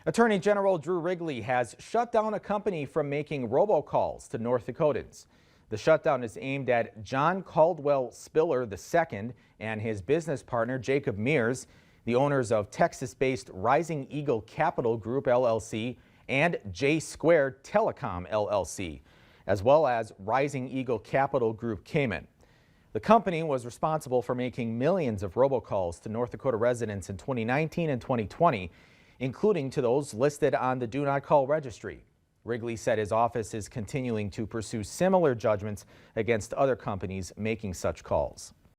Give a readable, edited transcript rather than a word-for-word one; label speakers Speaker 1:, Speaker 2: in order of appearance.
Speaker 1: Attorney General Drew Wrigley has shut down a company from making robocalls to North Dakotans. The shutdown is aimed at John Caldwell Spiller II and his business partner Jacob Mears, the owners of Texas-based Rising Eagle Capital Group LLC and J Squared Telecom LLC, as well as Rising Eagle Capital Group Cayman. The company was responsible for making millions of robocalls to North Dakota residents in 2019 and 2020, including to those listed on the Do Not Call registry. Wrigley said his office is continuing to pursue similar judgments against other companies making such calls.